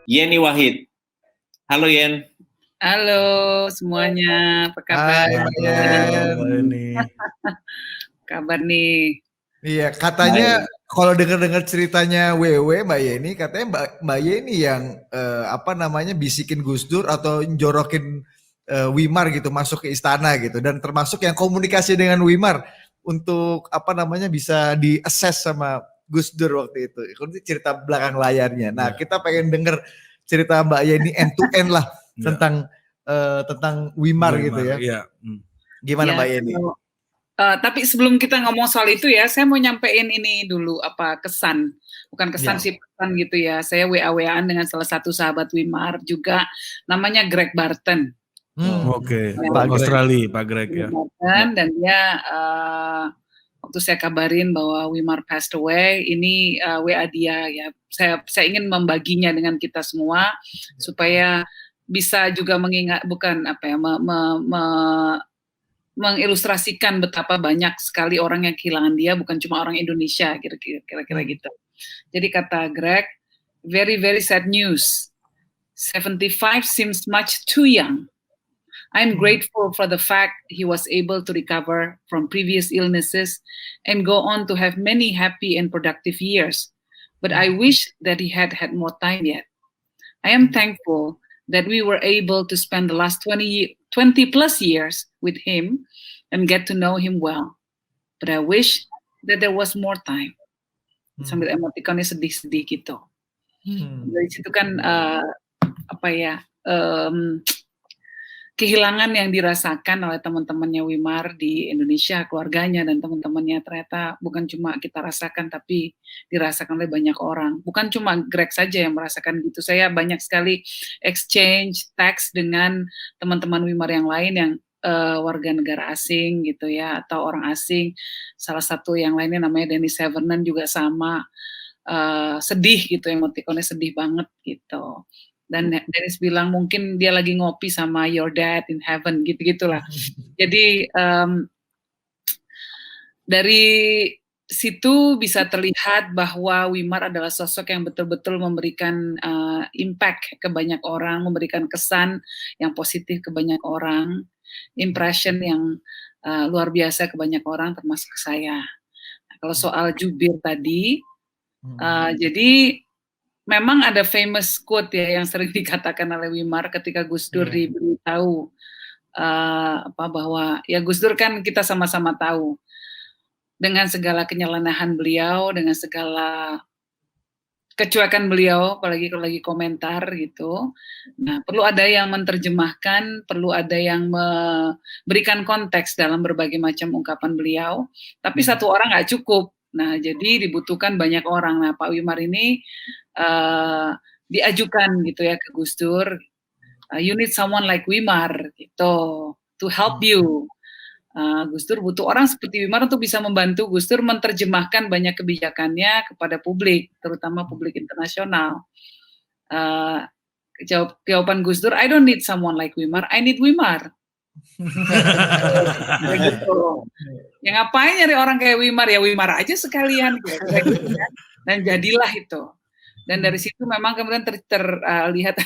Yeni Wahid. Halo Yen. Halo semuanya, apa kabar? Hai Mbak Yen. Kabar nih. Iya, katanya kalau dengar-dengar ceritanya WW Mbak Yeni, katanya Mbak Yeni yang bisikin Gus Dur atau njorokin Wimar gitu masuk ke istana gitu, dan termasuk yang komunikasi dengan Wimar untuk bisa di-assess sama Gus Dur waktu itu. Itu cerita belakang layarnya. Nah, kita pengen denger cerita Mbak Yeni end to end lah tentang Wimar gitu ya. Iya. Gimana Mbak Yeni? Tapi sebelum kita ngomong soal itu ya, saya mau nyampein ini dulu, kesan. Bukan kesan sih, pesan gitu ya. Saya WA-WA-an dengan salah satu sahabat Wimar juga, namanya Greg Barton. Oke, Pak Australia, Pak Greg ya. Dan dia, waktu saya kabarin bahwa Wimar passed away, ini WA dia ya. Saya ingin membaginya dengan kita semua, supaya bisa juga mengingat, mengilustrasikan betapa banyak sekali orang yang kehilangan dia, bukan cuma orang Indonesia, kira-kira gitu. Jadi kata Greg, very very sad news. 75 seems much too young. I'm grateful for the fact he was able to recover from previous illnesses and go on to have many happy and productive years. But I wish that he had more time yet. I am thankful that we were able to spend the last 20 plus years with him and get to know him well. But I wish that there was more time. Sambil emotikonnya sedih-sedih gitu. Dari situ kan kehilangan yang dirasakan oleh teman-temannya Wimar di Indonesia, keluarganya dan teman-temannya, ternyata bukan cuma kita rasakan, tapi dirasakan oleh banyak orang. Bukan cuma Greg saja yang merasakan gitu. Saya banyak sekali exchange teks dengan teman-teman Wimar yang lain yang warga negara asing gitu ya, atau orang asing. Salah satu yang lainnya namanya Dennis Severnan juga sama, sedih gitu, emotikonnya sedih banget gitu. Dan Dennis bilang mungkin dia lagi ngopi sama your dad in heaven, gitu-gitulah. Jadi dari situ bisa terlihat bahwa Wimar adalah sosok yang betul-betul memberikan impact ke banyak orang, memberikan kesan yang positif ke banyak orang, impression yang luar biasa ke banyak orang, termasuk saya. Nah, kalau soal jubir tadi, jadi memang ada famous quote ya yang sering dikatakan oleh Wimar ketika Gus Dur diberitahu bahwa ya Gus Dur kan kita sama-sama tahu dengan segala kenyelenahan beliau, dengan segala kecuekan beliau, apalagi kalau lagi komentar gitu. Nah, perlu ada yang menerjemahkan, perlu ada yang memberikan konteks dalam berbagai macam ungkapan beliau. Tapi satu orang nggak cukup. Nah, jadi dibutuhkan banyak orang. Nah, Pak Wimar ini diajukan gitu ya ke Gus Dur. You need someone like Wimar gitu to help you. Gus Dur butuh orang seperti Wimar untuk bisa membantu Gus Dur menerjemahkan banyak kebijakannya kepada publik, terutama publik internasional. Jawaban Gus Dur, I don't need someone like Wimar, I need Wimar. Gitu. Ya ngapain nyari orang kayak Wimar, ya Wimar aja sekalian gitu, kan? Dan jadilah itu. Dan dari situ memang kemudian terlihat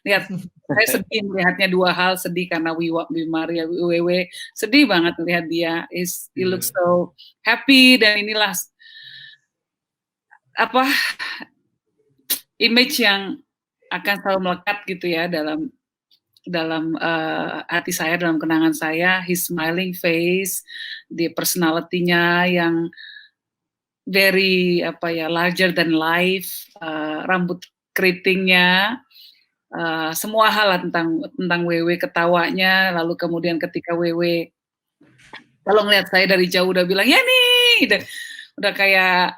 lihat saya sedih melihatnya dua hal, sedih karena Wimar ya WW sedih banget melihat dia, he looks so happy, dan inilah image yang akan selalu melekat gitu ya dalam hati saya, dalam kenangan saya, his smiling face, di personality-nya yang very larger than life, rambut keritingnya, semua hal tentang WW, ketawanya, lalu kemudian ketika WW kalau ngeliat saya dari jauh udah bilang ya nih, udah kayak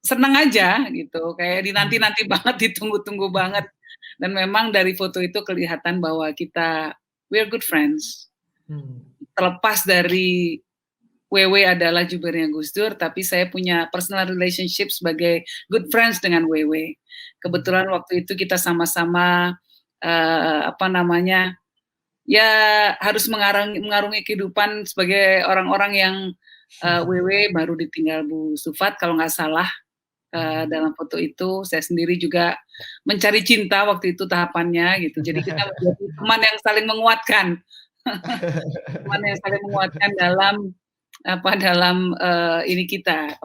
seneng aja gitu, kayak dinanti-nanti banget, ditunggu-tunggu banget. Dan memang dari foto itu kelihatan bahwa we're good friends. Terlepas dari WW adalah jubirnya Gus Dur, tapi saya punya personal relationship sebagai good friends dengan WW. Kebetulan waktu itu kita sama-sama ya harus mengarungi kehidupan sebagai orang-orang yang WW baru ditinggal Bu Sufat kalau nggak salah dalam foto itu. Saya sendiri juga mencari cinta waktu itu tahapannya gitu. Jadi kita menjadi teman yang saling menguatkan. Teman yang saling menguatkan dalam ini kita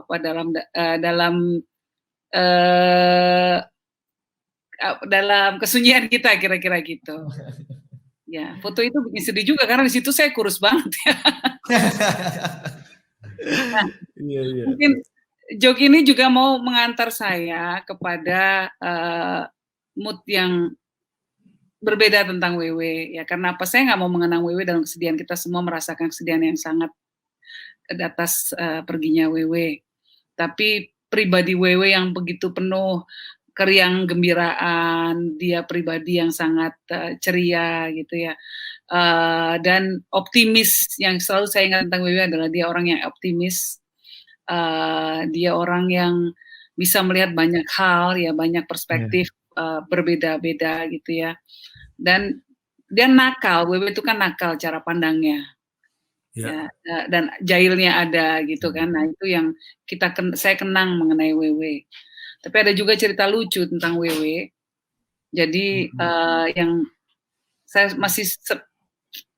dalam kesunyian kita kira-kira gitu. Ya, foto itu bikin sedih juga karena di situ saya kurus banget ya. Nah, mungkin joke ini juga mau mengantar saya kepada mood yang berbeda tentang WW ya. Karena apa, saya nggak mau mengenang WW dalam kesedihan. Kita semua merasakan kesedihan yang sangat atas perginya WW. Tapi pribadi WW yang begitu penuh keriang gembiraan, dia pribadi yang sangat ceria gitu ya, dan optimis. Yang selalu saya ingat tentang WW adalah dia orang yang optimis, dia orang yang bisa melihat banyak hal ya, banyak perspektif berbeda-beda gitu ya, dan dia nakal. WW itu kan nakal cara pandangnya. Ya, dan jahilnya ada gitu kan. Nah itu yang saya kenang mengenai WW. Tapi ada juga cerita lucu tentang WW. Jadi yang saya masih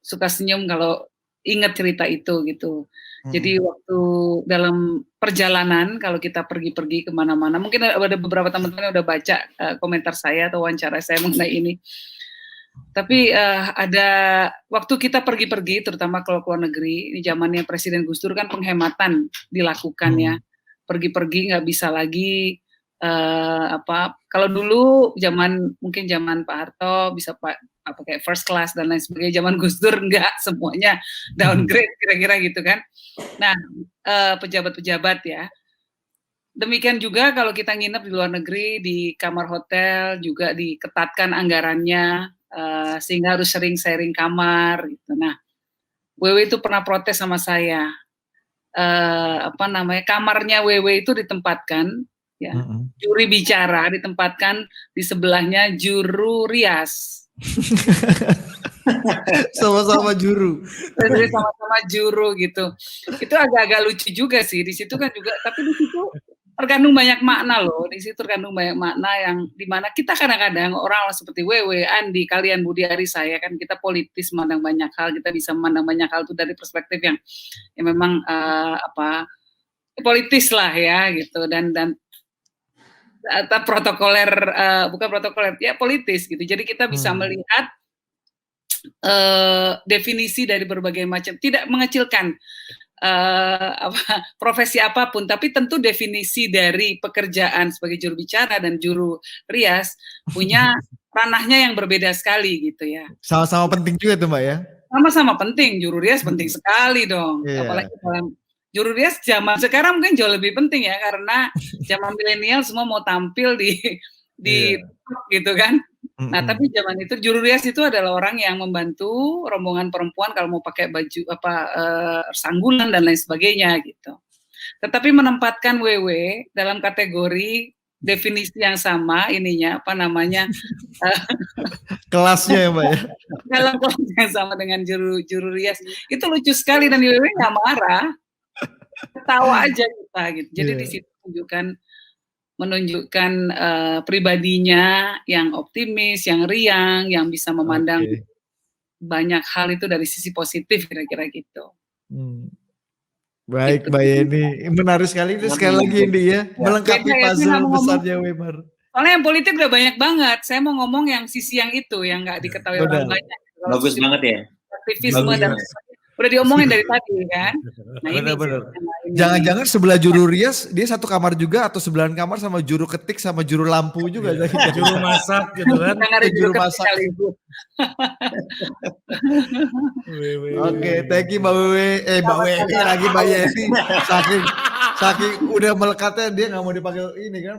suka senyum kalau ingat cerita itu gitu. Jadi waktu dalam perjalanan, kalau kita pergi-pergi kemana-mana, mungkin ada beberapa teman-teman yang udah baca komentar saya atau wawancara saya mengenai ini. Tapi ada waktu kita pergi-pergi, terutama kalau keluar negeri, ini zamannya Presiden Gus Dur kan penghematan dilakukan ya. Pergi-pergi nggak bisa lagi kalau dulu mungkin zaman Pak Harto bisa pakai first class dan lain sebagainya, zaman Gus Dur enggak, semuanya downgrade kira-kira gitu kan. Nah, pejabat-pejabat ya. Demikian juga kalau kita nginep di luar negeri, di kamar hotel juga diketatkan anggarannya, sehingga harus sering sharing kamar gitu. Nah, WW itu pernah protes sama saya. Kamarnya WW itu ditempatkan ya, juri bicara ditempatkan di sebelahnya juru rias. Sama-sama juru. Jadi sama-sama juru gitu. Itu agak-agak lucu juga sih. Di situ kan juga, tapi di situ terkandung banyak makna loh. Di situ terkandung banyak makna yang dimana kita kadang-kadang orang seperti WW, Andi, kalian, Budi Ari, saya kan kita politis, memandang banyak hal, kita bisa memandang banyak hal itu dari perspektif yang memang politis lah ya gitu, dan atau protokoler, bukan protokoler ya, politis gitu. Jadi kita bisa melihat definisi dari berbagai macam, tidak mengecilkan profesi apapun, tapi tentu definisi dari pekerjaan sebagai juru bicara dan juru rias punya ranahnya yang berbeda sekali gitu ya. Sama-sama penting juga tuh Mbak ya. Sama-sama penting, juru rias penting sekali dong. Apalagi dalam juru rias zaman sekarang mungkin jauh lebih penting ya, karena zaman milenial semua mau tampil di gitu kan. Nah, tapi zaman itu juru rias itu adalah orang yang membantu rombongan perempuan kalau mau pakai baju sanggulan dan lain sebagainya gitu. Tetapi menempatkan WW dalam kategori definisi yang sama ininya kelasnya ya Mbak ya. Dalam kelas yang sama dengan juru rias. Itu lucu sekali, dan WW nggak marah. Ketawa aja kita gitu. Jadi di situ menunjukkan pribadinya yang optimis, yang riang, yang bisa memandang banyak hal itu dari sisi positif kira-kira gitu. Baik, Mbak Yeni, menarik sekali itu sekali lagi ini ya, melengkapi puzzle besarnya Weimar. Soalnya yang politik udah banyak banget. Saya mau ngomong yang sisi yang itu yang nggak diketahui orang banyak. Bagus banget ya. Aktivisme dan udah diomongin dari tadi kan. Nah, benar-benar. Jangan-jangan sebelah juru rias dia satu kamar juga, atau sebelahan kamar sama juru ketik sama juru lampu juga. Juru masak gitu kan. Juru masak. Oke, thank you Mbak Wewe. Mbak Wewe lagi Mbak Yeni. Saking udah melekatnya dia nggak mau dipanggil ini kan,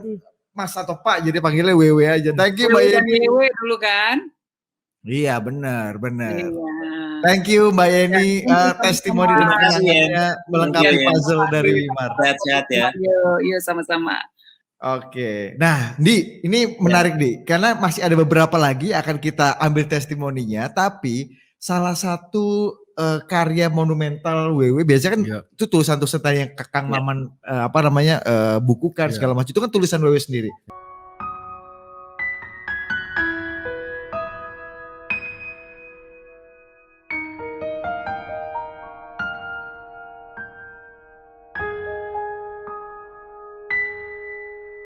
Mas atau Pak, jadi panggilnya Wewe aja. Thank you Mbak Yeni. Wewe dulu kan. Iya benar. Iya. Thank you Mbak Yeni, testimoni dan penjelasannya melengkapi puzzle dari Wimar. Sehat-sehat ya. Iya sama-sama. Oke, nah Di, ini menarik Di, karena masih ada beberapa lagi akan kita ambil testimoninya, tapi salah satu karya monumental WW biasanya kan Iya. itu tulisan-tulisan tadi yang Kang Maman bukukan Iya. segala macam itu kan tulisan WW sendiri.